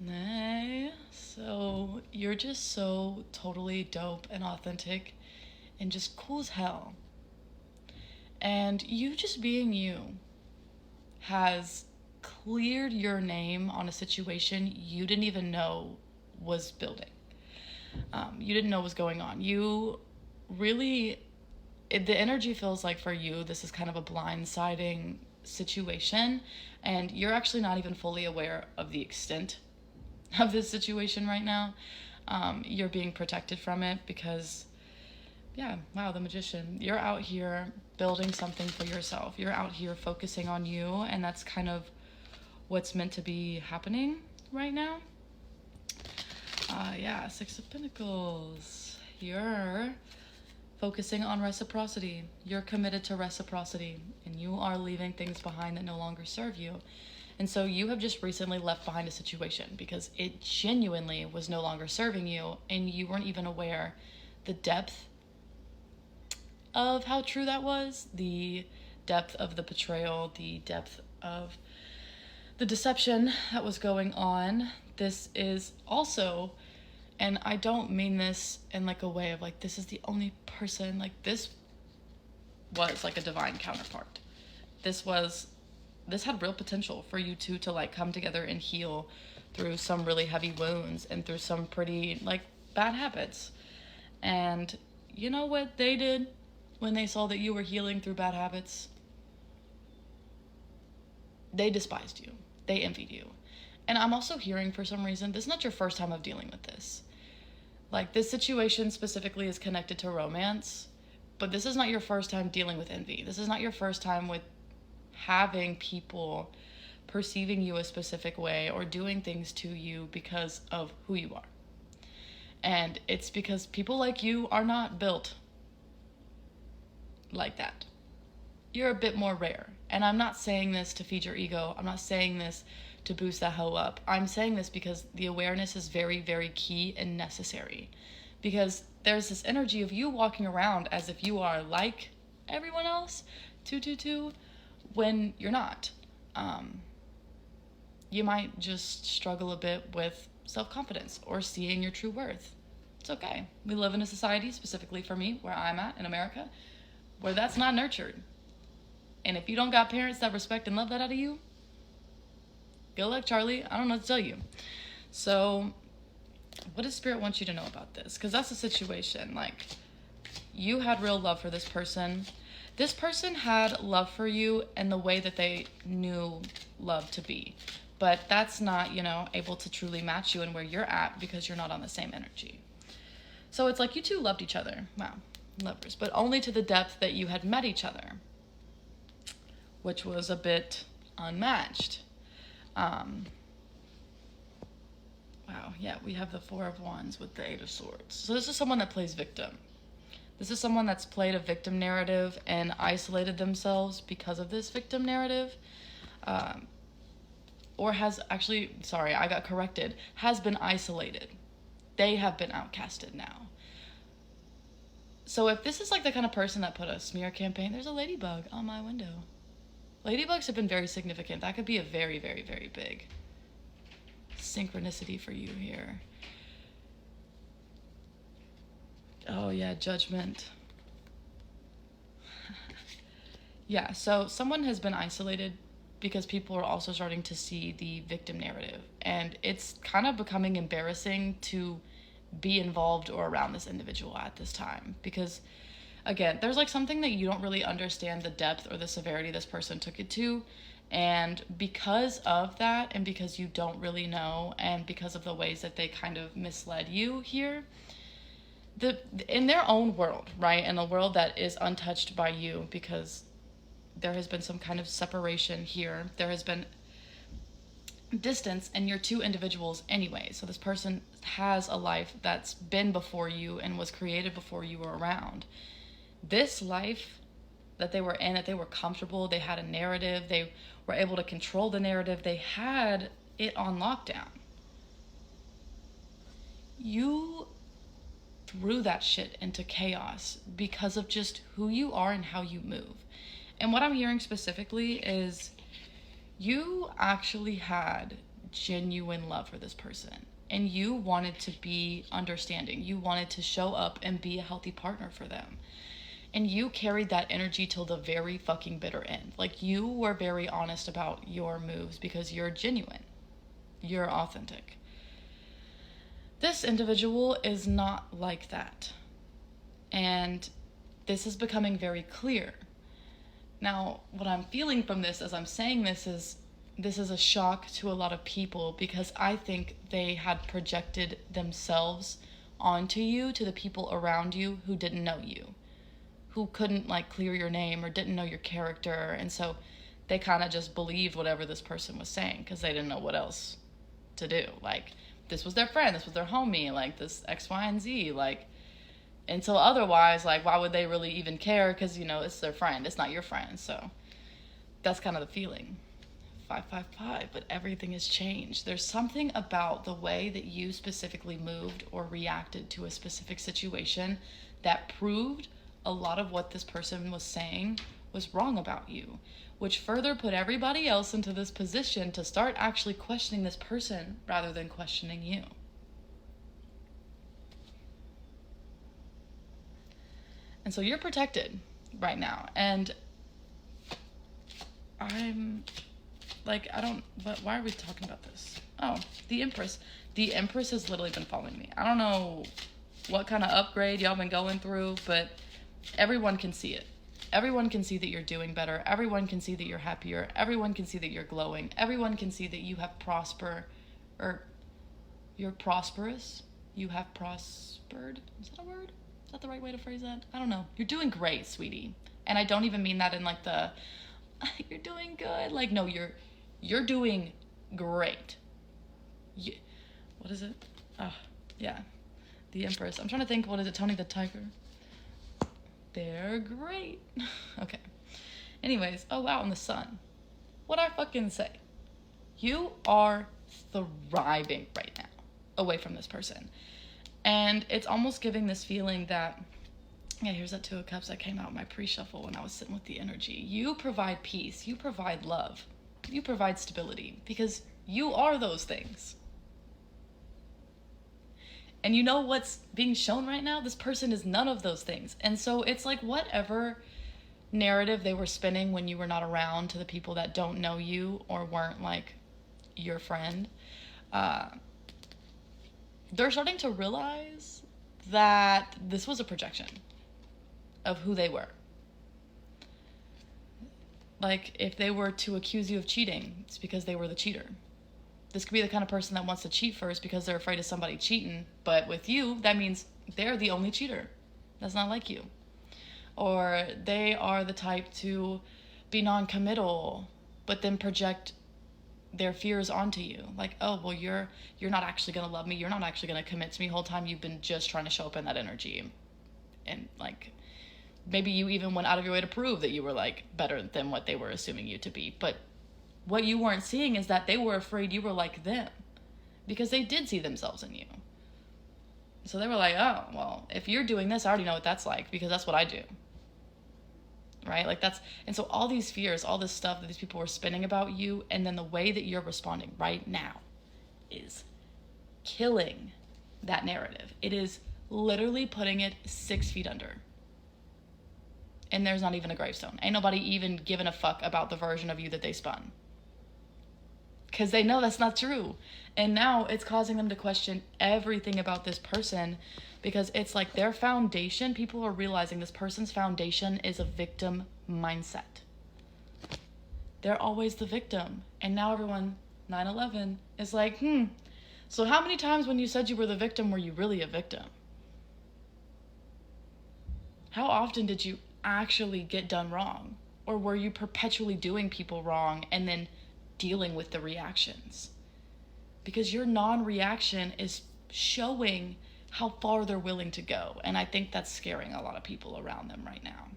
Hey, so you're just so totally dope and authentic and just cool as hell. And you just being you has cleared your name on a situation you didn't even know was building. You didn't know was going on. You really, the energy feels like for you, this is kind of a blindsiding situation, and you're actually not even fully aware of the extent of this situation right now. You're being protected from it because, yeah, wow, the magician. You're out here building something for yourself. You're out here focusing on you, and that's kind of what's meant to be happening right now. Yeah, Six of Pentacles. You're focusing on reciprocity. You're committed to reciprocity, and you are leaving things behind that no longer serve you. And so you have just recently left behind a situation because it genuinely was no longer serving you, and you weren't even aware the depth of how true that was, the depth of the betrayal, the depth of the deception that was going on. This is also, and I don't mean this in like a way of like this is the only person, like this was like a divine counterpart. This was this had real potential for you two to like come together and heal through some really heavy wounds and through some pretty like bad habits. And you know what they did when they saw that you were healing through bad habits? They despised you. They envied you. And I'm also hearing for some reason this is not your first time of dealing with this. Like this situation specifically is connected to romance, but this is not your first time dealing with envy. This is not your first time with having people perceiving you a specific way or doing things to you because of who you are. And it's because people like you are not built like that. You're a bit more rare. And I'm not saying this to feed your ego. I'm not saying this to boost that hoe up. I'm saying this because the awareness is very, very key and necessary. Because there's this energy of you walking around as if you are like everyone else, 222, when you're not. You might just struggle a bit with self-confidence or seeing your true worth. It's okay. We live in a society, specifically for me, where I'm at in America, where that's not nurtured. And if you don't got parents that respect and love that out of you, good luck, Charlie. I don't know what to tell you. So, what does Spirit want you to know about this? Because that's the situation. Like, you had real love for this person. This person had love for you in the way that they knew love to be. But that's not, able to truly match you and where you're at because you're not on the same energy. So it's like you two loved each other. Wow, lovers. But only to the depth that you had met each other, which was a bit unmatched. Wow, yeah, we have the Four of Wands with the Eight of Swords. So this is someone that plays victim. This is someone that's played a victim narrative and isolated themselves because of this victim narrative. Or has actually, sorry, I got corrected, has been isolated. They have been outcasted now. So if this is like the kind of person that put a smear campaign, there's a ladybug on my window. Ladybugs have been very significant. That could be a very, very, very big synchronicity for you here. Oh yeah, judgment. Yeah, so someone has been isolated because people are also starting to see the victim narrative. And it's kind of becoming embarrassing to be involved or around this individual at this time. Because, again, there's like something that you don't really understand the depth or the severity this person took it to. And because of that, and because you don't really know, and because of the ways that they kind of misled you here, in their own world, right, in a world that is untouched by you because there has been some kind of separation here. There has been distance, and you're two individuals anyway. So this person has a life that's been before you and was created before you were around. This life that they were in, that they were comfortable, they had a narrative, they were able to control the narrative, they had it on lockdown. You threw that shit into chaos because of just who you are and how you move. And what I'm hearing specifically is you actually had genuine love for this person. And you wanted to be understanding. You wanted to show up and be a healthy partner for them. And you carried that energy till the very fucking bitter end. Like, you were very honest about your moves because you're genuine. You're authentic. This individual is not like that. And this is becoming very clear. Now, what I'm feeling from this as I'm saying this is a shock to a lot of people, because I think they had projected themselves onto you, to the people around you who didn't know you, who couldn't like clear your name or didn't know your character. And so they kind of just believed whatever this person was saying because they didn't know what else to do. Like, this was their friend, this was their homie, like this X, Y, and Z, like, until otherwise, like, why would they really even care? Because, you know, it's their friend, it's not your friend. So that's kind of the feeling. 555, but everything has changed. There's something about the way that you specifically moved or reacted to a specific situation that proved a lot of what this person was saying was wrong about you, which further put everybody else into this position to start actually questioning this person rather than questioning you. And so you're protected right now. And I'm like, why are we talking about this? Oh, the Empress. The Empress has literally been following me. I don't know what kind of upgrade y'all been going through, but everyone can see it. Everyone can see that you're doing better. Everyone can see that you're happier. Everyone can see that you're glowing. Everyone can see that you have you're prosperous. You have prospered. Is that a word? Is that the right way to phrase that? I don't know. You're doing great, sweetie. And I don't even mean that in like the, you're doing good. Like, no, you're doing great. What is it? Oh, yeah. The Empress. I'm trying to think, what is it? Tony the Tiger. They're great. Okay. Anyways, oh wow, and the Sun. What'd I fucking say? You are thriving right now away from this person. And it's almost giving this feeling that, yeah, here's that Two of Cups that came out in my pre-shuffle when I was sitting with the energy. You provide peace. You provide love. You provide stability because you are those things. And you know what's being shown right now? This person is none of those things. And so it's like whatever narrative they were spinning when you were not around to the people that don't know you or weren't like your friend, they're starting to realize that this was a projection of who they were. Like, if they were to accuse you of cheating, it's because they were the cheater. This could be the kind of person that wants to cheat first because they're afraid of somebody cheating. But with you, that means they're the only cheater. That's not like you. Or they are the type to be non-committal, but then project their fears onto you. Like, oh, well, you're not actually going to love me. You're not actually going to commit to me. The whole time you've been just trying to show up in that energy. And like, maybe you even went out of your way to prove that you were like better than what they were assuming you to be. But what you weren't seeing is that they were afraid you were like them because they did see themselves in you. So they were like, oh, well, if you're doing this, I already know what that's like because that's what I do. Right? Like that's, and so all these fears, all this stuff that these people were spinning about you, and then the way that you're responding right now is killing that narrative. It is literally putting it 6 feet under. And there's not even a gravestone. Ain't nobody even giving a fuck about the version of you that they spun. Because they know that's not true. And now it's causing them to question everything about this person because it's like their foundation, people are realizing this person's foundation is a victim mindset. They're always the victim. And now everyone, 9/11, is like, so how many times when you said you were the victim were you really a victim? How often did you actually get done wrong? Or were you perpetually doing people wrong and then dealing with the reactions? Because your non-reaction is showing how far they're willing to go. And I think that's scaring a lot of people around them right now.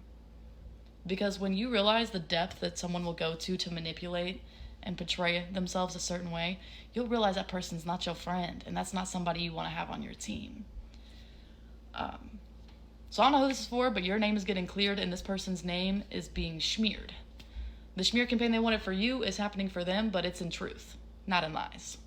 Because when you realize the depth that someone will go to manipulate and portray themselves a certain way, you'll realize that person's not your friend. And that's not somebody you want to have on your team. So I don't know who this is for, but your name is getting cleared and this person's name is being smeared. The smear campaign they wanted for you is happening for them, but it's in truth, not in lies.